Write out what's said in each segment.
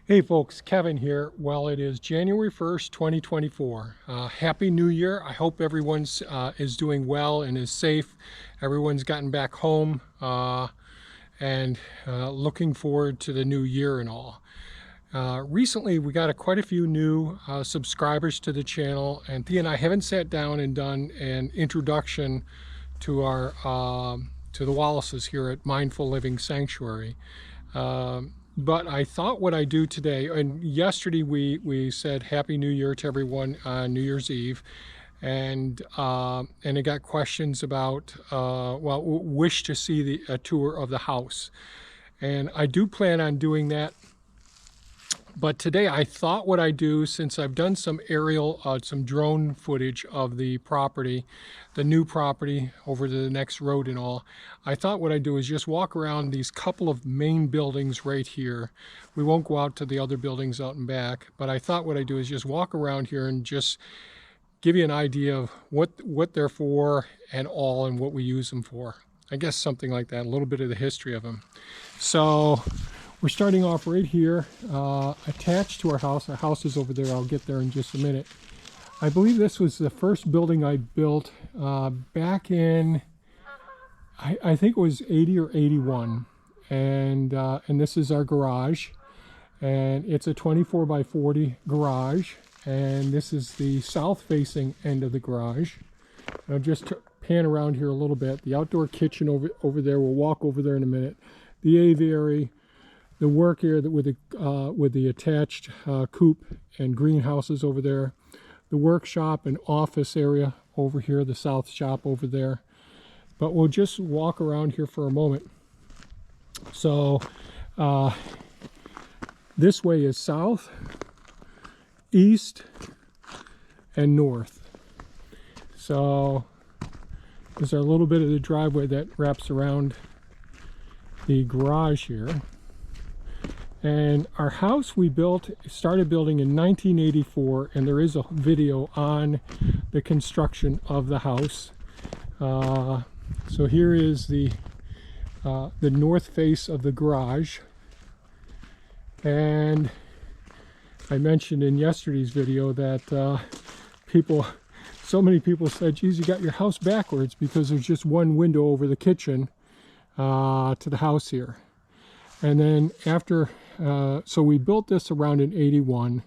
Hey folks, Kevin here. Well, it is January 1st, 2024. Happy New Year. I hope everyone's is doing well and is safe. Everyone's gotten back home and looking forward to the new year and all. Recently, we got quite a few new subscribers to the channel, and Thea and I haven't sat down and done an introduction to our to the Wallaces here at Mindful Living Sanctuary. But I thought what I do today, and yesterday we said Happy New Year to everyone on New Year's Eve, and I got questions about, well, wish to see a tour of the house. And I do plan on doing that. But today I thought what I do, since I've done some aerial, some drone footage of the property, the new property over to the next road and all, I thought what I do is just walk around these couple of main buildings right here. We won't go out to the other buildings out and back, but I thought what I do is just walk around here and just give you an idea of what they're for and all, and what we use them for. I guess something like that, a little bit of the history of them. So we're starting off right here, attached to our house. Our house is over there. I'll get there in just a minute. I believe this was the first building I built back in, I think it was 80 or 81. And this is our garage. And it's a 24 by 40 garage. And this is the south-facing end of the garage. I'll just pan around here a little bit. The outdoor kitchen over there. We'll walk over there in a minute. The aviary. The work area with the attached coop and greenhouses over there. The workshop and office area over here, the south shop over there. But we'll just walk around here for a moment. So this way is south, east, and north. So there's a little bit of the driveway that wraps around the garage here. And our house we started building in 1984, and there is a video on the construction of the house. So here is the north face of the garage. And I mentioned in yesterday's video that so many people said, geez, you got your house backwards, because there's just one window over the kitchen to the house here. And then after, so we built this around in 81.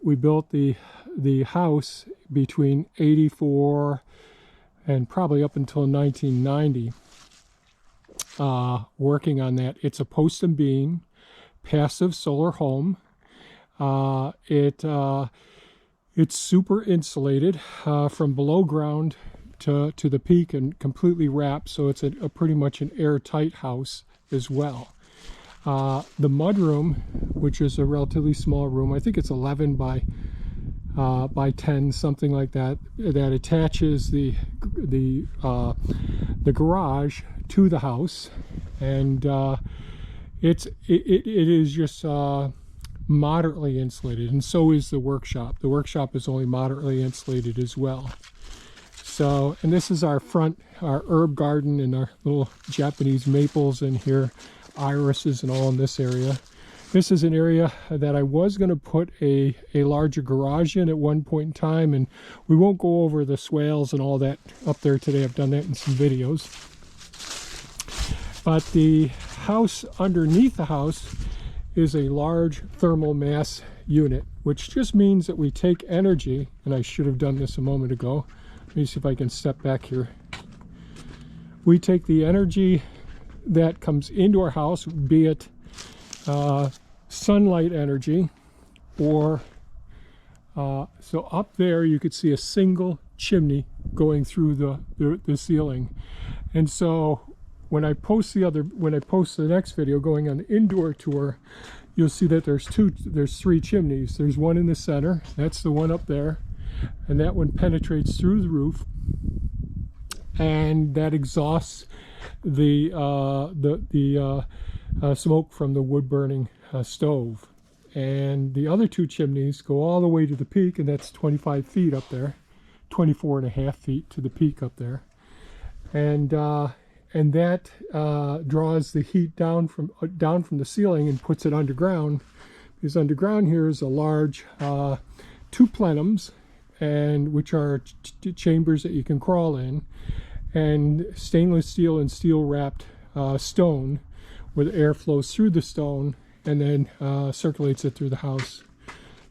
We built the house between 84 and probably up until 1990, working on that. It's a post and beam, passive solar home. It's super insulated from below ground to the peak, and completely wrapped, so it's pretty much an airtight house as well. The mudroom, which is a relatively small room, I think it's 11 by 10, something like that, that attaches the garage to the house, and it is just moderately insulated, and so is the workshop. The workshop is only moderately insulated as well. So, and this is our front, our herb garden, and our little Japanese maples in here, irises and all in this area. This is an area that I was going to put a larger garage in at one point in time, and we won't go over the swales and all that up there today. I've done that in some videos. But the house, underneath the house, is a large thermal mass unit, which just means that we take energy, and I should have done this a moment ago. Let me see if I can step back here. We take the energy that comes into our house, be it sunlight energy, or so up there you could see a single chimney going through the ceiling. And so when I post the next video going on the indoor tour, you'll see that there's three chimneys. There's one in the center, that's the one up there, and that one penetrates through the roof, and that exhausts the smoke from the wood burning stove. And the other two chimneys go all the way to the peak, and that's 25 feet up there, 24 and a half feet to the peak up there. And and that draws the heat down from the ceiling and puts it underground. Because underground here is a large 2 plenums, and which are chambers that you can crawl in, and stainless steel and steel wrapped stone, where the air flows through the stone and then circulates it through the house.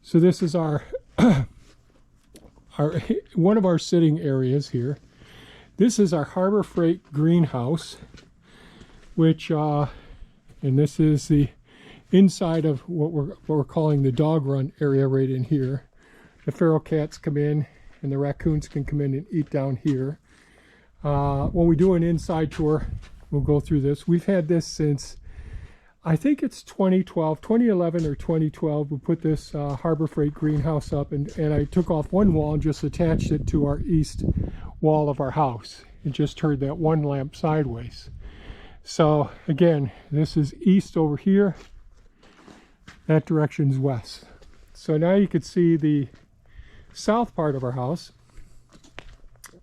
So this is our one of our sitting areas here. This is our Harbor Freight greenhouse, which and this is the inside of what we're calling the dog run area right in here. The feral cats come in and the raccoons can come in and eat down here. When we do an inside tour, we'll go through this. We've had this since, I think it's 2011 or 2012. We put this Harbor Freight greenhouse up, and I took off one wall and just attached it to our east wall of our house. It just turned that one lamp sideways. So again, this is east over here. That direction's west. So now you can see the south part of our house,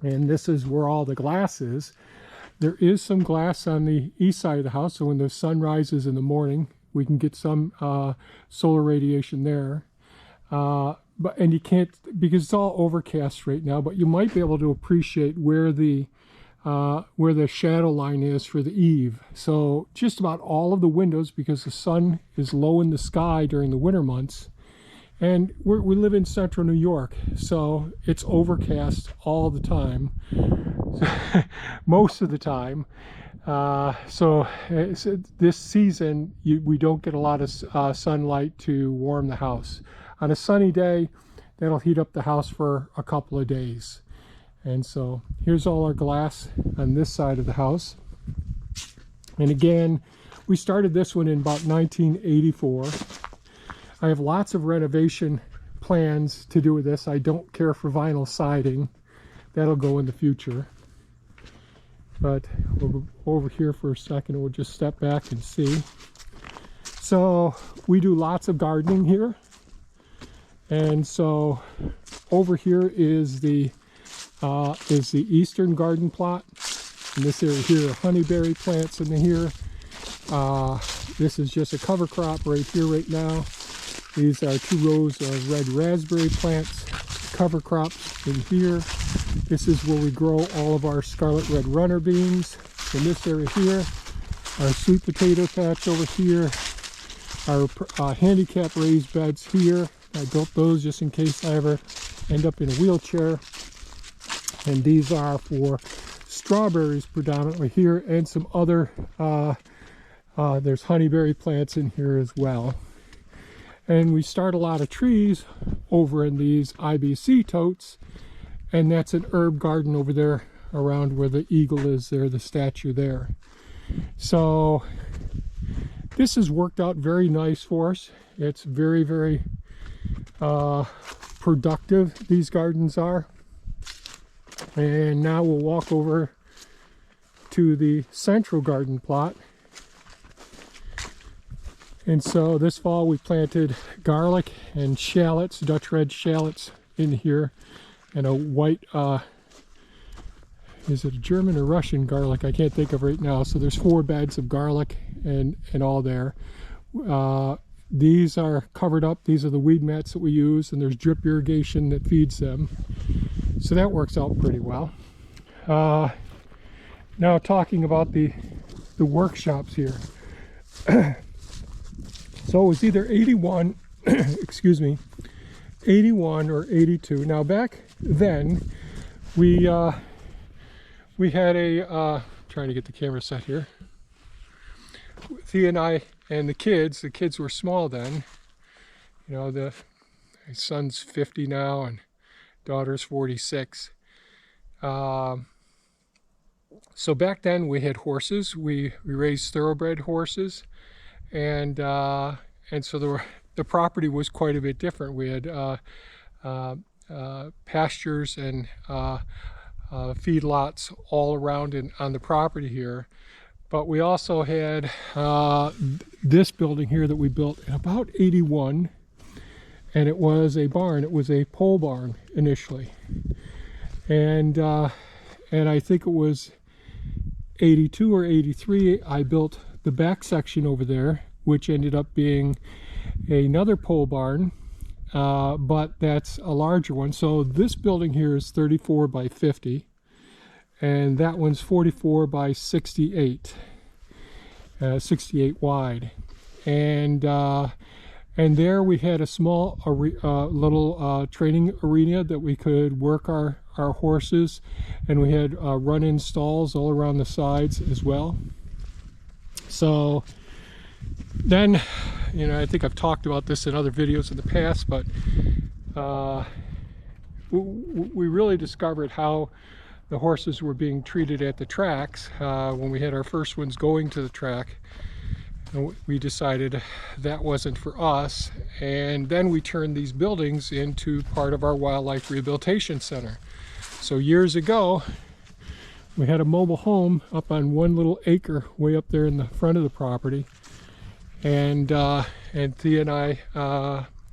and this is where all the glass is. There is some glass on the east side of the house, so when the sun rises in the morning, we can get some solar radiation there. And you can't, because it's all overcast right now, but you might be able to appreciate where the shadow line is for the eave. So just about all of the windows, because the sun is low in the sky during the winter months, and we live in central New York, so it's overcast all the time, most of the time. So this season, we don't get a lot of sunlight to warm the house. On a sunny day, that'll heat up the house for a couple of days. And so here's all our glass on this side of the house. And again, we started this one in about 1984. I have lots of renovation plans to do with this. I don't care for vinyl siding. That'll go in the future. But we'll go over here for a second and we'll just step back and see. So we do lots of gardening here. And so over here is the eastern garden plot. And this area here are honeyberry plants in here. This is just a cover crop right here right now. These are 2 rows of red raspberry plants, cover crops in here. This is where we grow all of our scarlet red runner beans. In this area here, our sweet potato patch over here, our handicap raised beds here. I built those just in case I ever end up in a wheelchair. And these are for strawberries predominantly here, and some other, there's honeyberry plants in here as well. And we start a lot of trees over in these IBC totes, and that's an herb garden over there around where the eagle is there, the statue there. So this has worked out very nice for us. It's very, very productive, these gardens are. And now we'll walk over to the central garden plot. And so this fall we planted garlic and shallots, Dutch red shallots in here, and a white, is it a German or Russian garlic? I can't think of right now. So there's 4 beds of garlic and all there. These are covered up. These are the weed mats that we use, and there's drip irrigation that feeds them. So that works out pretty well. Now talking about the workshops here. So it was either 81, excuse me, 81 or 82. Now back then, we had a, trying to get the camera set here. Thea and I and the kids were small then. You know, my son's 50 now and daughter's 46. So back then we had horses. We raised thoroughbred horses. And so the property was quite a bit different. We had pastures and feedlots all around on the property here. But we also had this building here that we built in about 81, and it was a barn. It was a pole barn initially, and I think it was 82 or 83, I built the back section over there, which ended up being another pole barn, but that's a larger one. So this building here is 34 by 50, and that one's 44 by 68, 68 wide. And there we had a small little training arena that we could work our horses, and we had run-in stalls all around the sides as well. So then, you know, I think I've talked about this in other videos in the past, but we really discovered how the horses were being treated at the tracks when we had our first ones going to the track. And we decided that wasn't for us, and then we turned these buildings into part of our wildlife rehabilitation center. So years ago, we had a mobile home up on one little acre way up there in the front of the property, and Thea and I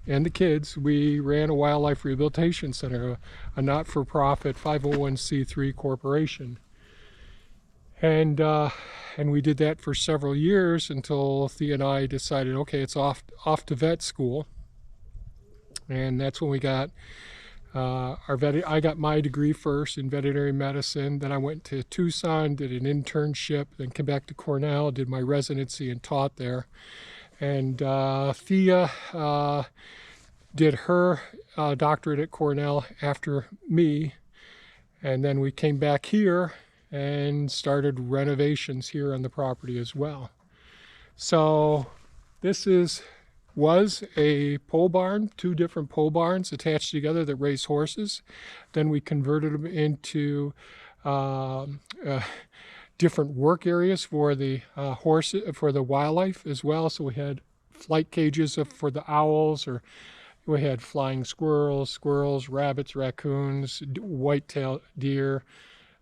and the kids, we ran a wildlife rehabilitation center, a not-for-profit 501c3 corporation. And we did that for several years until Thea and I decided, okay, it's off to vet school. And that's when we got I got my degree first in veterinary medicine. Then I went to Tucson, did an internship, then came back to Cornell, did my residency and taught there. And Thea did her doctorate at Cornell after me. And then we came back here and started renovations here on the property as well. So this was a pole barn, 2 different pole barns attached together that raised horses. Then we converted them into different work areas for the for the wildlife as well. So we had flight cages for the owls, or we had flying squirrels, rabbits, raccoons, white-tailed deer,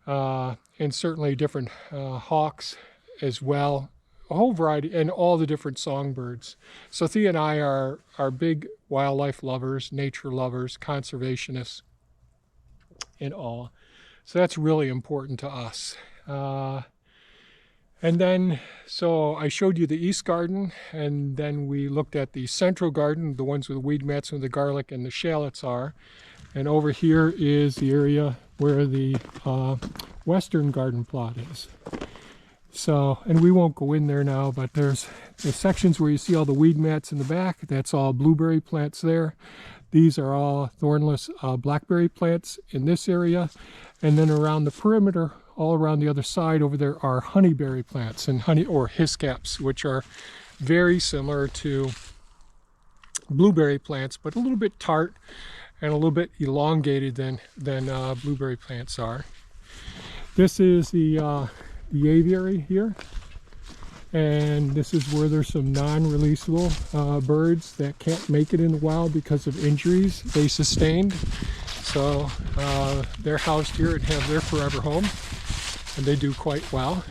and certainly different hawks as well, a whole variety, and all the different songbirds. So Thea and I are big wildlife lovers, nature lovers, conservationists, and all. So that's really important to us. And then, so I showed you the east garden, and then we looked at the central garden, the ones with the weed mats and the garlic and the shallots are. And over here is the area where the western garden plot is. So, and we won't go in there now, but there's the sections where you see all the weed mats in the back. That's all blueberry plants there. These are all thornless blackberry plants in this area. And then around the perimeter, all around the other side over there, are honeyberry plants and honey or hiscaps, which are very similar to blueberry plants, but a little bit tart and a little bit elongated than blueberry plants are. This is the aviary here, and this is where there's some non-releasable birds that can't make it in the wild because of injuries they sustained. So they're housed here and have their forever home, and they do quite well.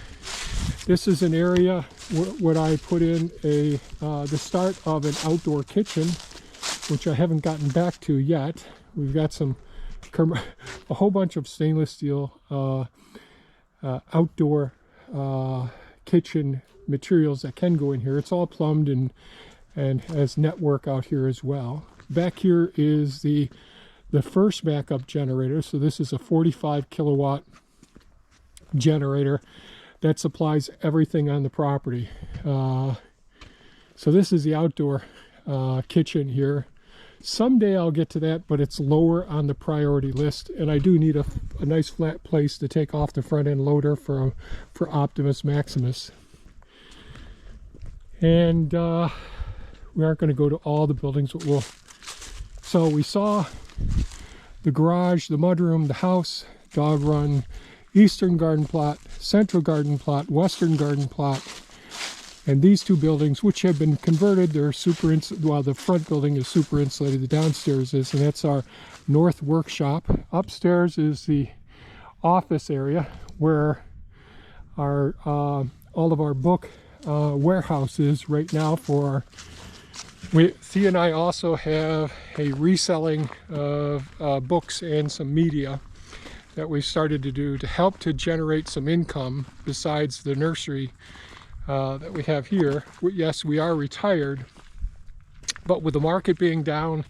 This is an area where I put in the start of an outdoor kitchen, which I haven't gotten back to yet. We've got a whole bunch of stainless steel outdoor kitchen materials that can go in here. It's all plumbed and has network out here as well. Back here is the first backup generator. So this is a 45 kilowatt generator that supplies everything on the property. So this is the outdoor kitchen here. Someday I'll get to that, but it's lower on the priority list, and I do need a nice flat place to take off the front end loader for Optimus Maximus. And we aren't going to go to all the buildings, but so we saw the garage, the mudroom, the house, dog run, eastern garden plot, central garden plot, western garden plot, and these 2 buildings, which have been converted, they're well, the front building is super insulated, the downstairs is, and that's our north workshop. Upstairs is the office area where our all of our book warehouse is right now. Thea and I also have a reselling of books and some media. that we started to do to help to generate some income besides the nursery that we have here. Yes, we are retired, but with the market being down,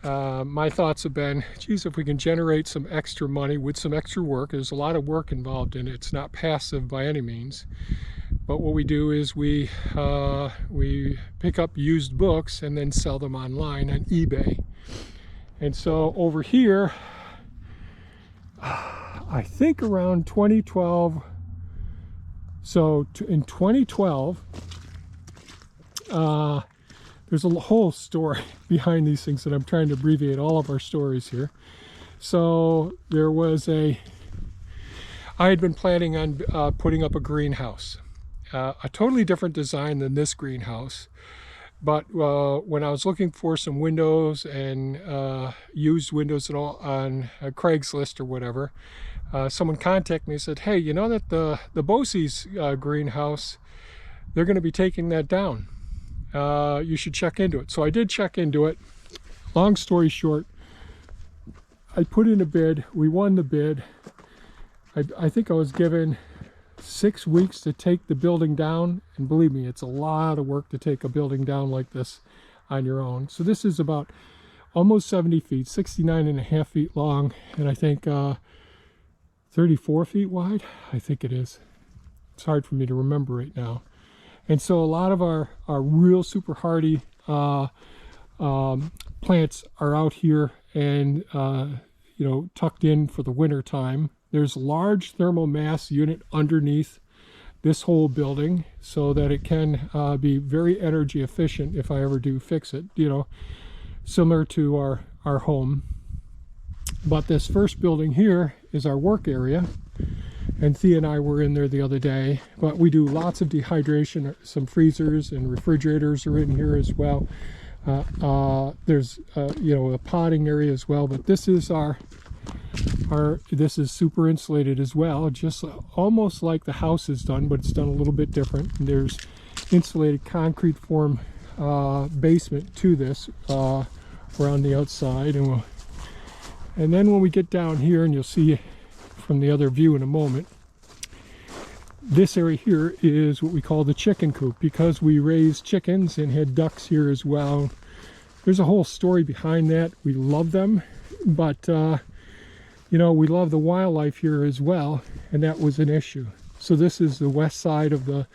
my thoughts have been, geez, if we can generate some extra money with some extra work. There's a lot of work involved in it. It's not passive by any means. But what we do is we pick up used books and then sell them online on eBay. And so over here, I think around 2012, so in 2012, there's a whole story behind these things that I'm trying to abbreviate all of our stories here. So there was I had been planning on putting up a greenhouse, a totally different design than this greenhouse. But when I was looking for some windows and used windows and all on Craigslist or whatever, someone contacted me and said, hey, you know that the Bosie's greenhouse, they're going to be taking that down. You should check into it. So I did check into it. Long story short, I put in a bid. We won the bid. I think I was given 6 weeks to take the building down, and believe me, it's a lot of work to take a building down like this on your own. So this is about almost 70 feet, 69.5 feet long, and I think 34 feet wide. I think it is. It's hard for me to remember right now. And so a lot of our real super hardy plants are out here and you know, tucked in for the winter time. There's a large thermal mass unit underneath this whole building so that it can be very energy efficient if I ever do fix it, you know, similar to our home. But this first building here is our work area, and Thea and I were in there the other day. But we do lots of dehydration. Some freezers and refrigerators are in here as well. There's you know, a potting area as well. But this is this is super insulated as well, just almost like the house is done, but it's done a little bit different. And there's insulated concrete form basement to this around the outside, and then when we get down here, and you'll see from the other view in a moment, this area here is what we call the chicken coop, because we raise chickens and had ducks here as well. There's a whole story behind that. We love them, but you know, we love the wildlife here as well, and that was an issue. So this is the west side of the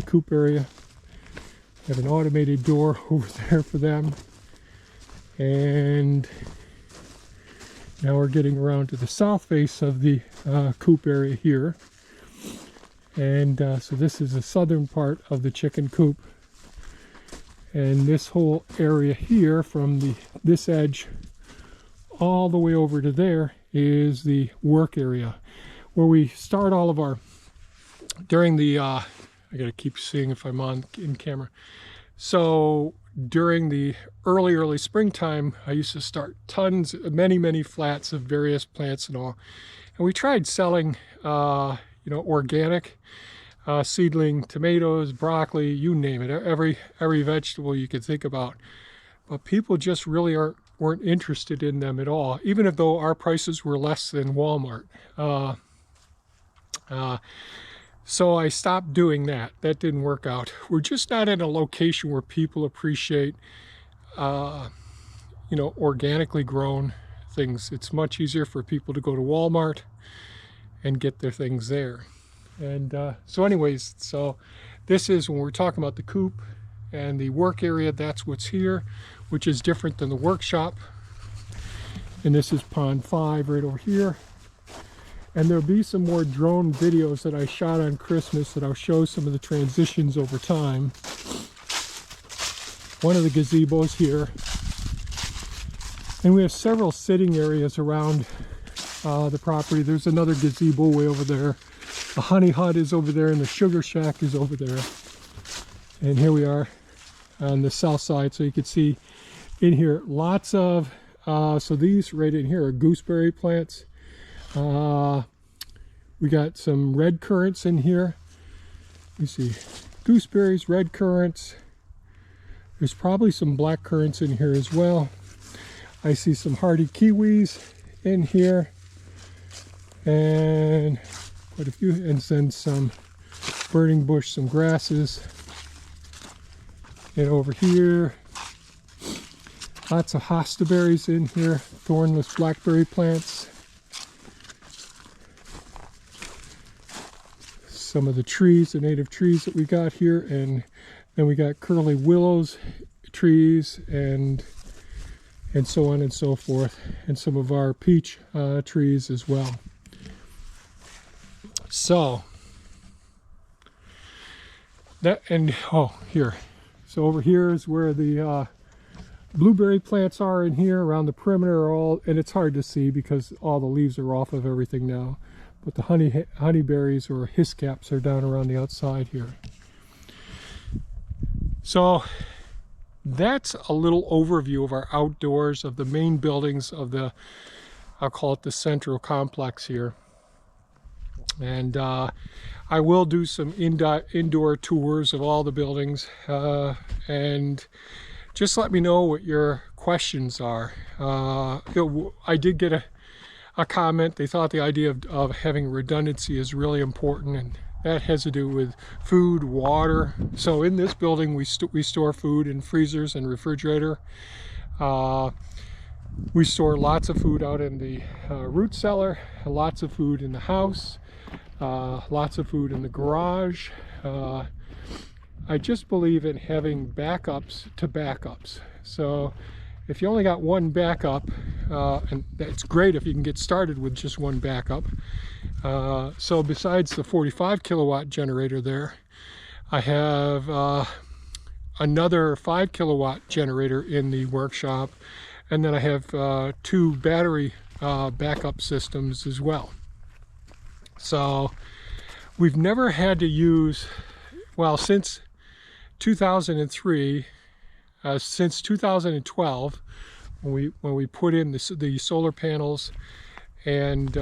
coop area. We have an automated door over there for them, and now we're getting around to the south face of the coop area here. And so this is the southern part of the chicken coop, and this whole area here from this edge all the way over to there is the work area, where we start all of our, during the I gotta keep seeing if I'm in camera. So during the early springtime, I used to start many flats of various plants and all, and we tried selling you know, organic seedling tomatoes, broccoli, you name it, every vegetable you could think about. But people just really weren't interested in them at all, even though our prices were less than Walmart. So I stopped doing that. That didn't work out. We're just not in a location where people appreciate you know, organically grown things. It's much easier for people to go to Walmart and get their things there. And so anyways, so this is when we're talking about the coop and the work area. That's what's here, which is different than the workshop. And this is pond 5 right over here. And there'll be some more drone videos that I shot on Christmas that I'll show some of the transitions over time. One of the gazebos here. And we have several sitting areas around the property. There's another gazebo way over there. The honey hut is over there, and the sugar shack is over there. And here we are on the south side, so you can see in here lots of so these right in here are gooseberry plants. We got some red currants in here. You see gooseberries, red currants. There's probably some black currants in here as well. I see some hardy kiwis in here. and quite a few, and then some burning bush, some grasses. And over here, lots of hosta berries in here, thornless blackberry plants. Some of the trees, the native trees that we got here, and then we got curly willows trees and so on and so forth, and some of our peach trees as well. So that, and oh, here. So over here is where the blueberry plants are in here around the perimeter, and it's hard to see because all the leaves are off of everything now. But the honeyberries or hiscaps are down around the outside here. So that's a little overview of our outdoors, of the main buildings of the, I'll call it the central complex here. And I will do some indoor tours of all the buildings, and just let me know what your questions are. I did get a comment. They thought the idea of having redundancy is really important, and that has to do with food, water. So in this building we store food in freezers and refrigerator. We store lots of food out in the root cellar, lots of food in the house, lots of food in the garage. I just believe in having backups to backups. So if you only got one backup, and that's great if you can get started with just one backup. So besides the 45 kilowatt generator there, I have another 5 kilowatt generator in the workshop, and then I have 2 battery backup systems as well. So we've never had to use, well, since 2003, since 2012, when we put in the solar panels, and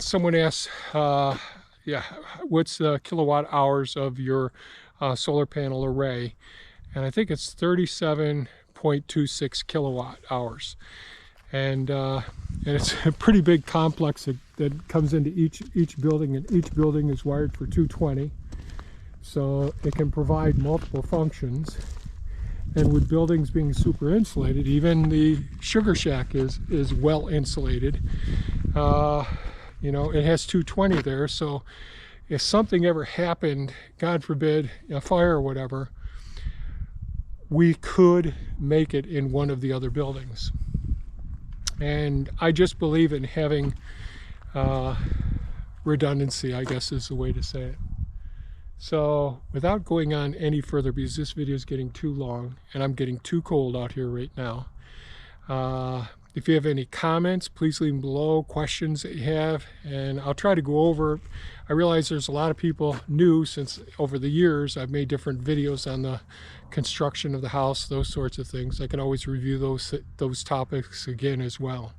someone asked, yeah, what's the kilowatt hours of your solar panel array? And I think it's 37.26 kilowatt hours. And it's a pretty big complex that comes into each building, and each building is wired for 220, so it can provide multiple functions. And with buildings being super insulated, even the sugar shack is well insulated. You know, it has 220 there, so if something ever happened, God forbid, a fire or whatever, we could make it in one of the other buildings. And I just believe in having redundancy, I guess is the way to say it. So without going on any further, because this video is getting too long and I'm getting too cold out here right now, if you have any comments, please leave them below, questions that you have, and I'll try to go over. I realize there's a lot of people new, since over the years I've made different videos on the construction of the house, those sorts of things. I can always review those topics again as well.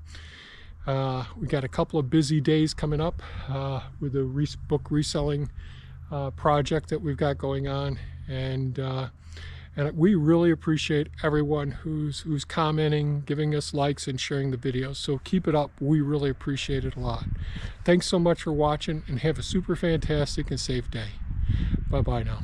We got a couple of busy days coming up with the book reselling project that we've got going on, and we really appreciate everyone who's commenting, giving us likes, and sharing the videos. So keep it up. We really appreciate it a lot. Thanks so much for watching, and have a super fantastic and safe day. Bye bye now.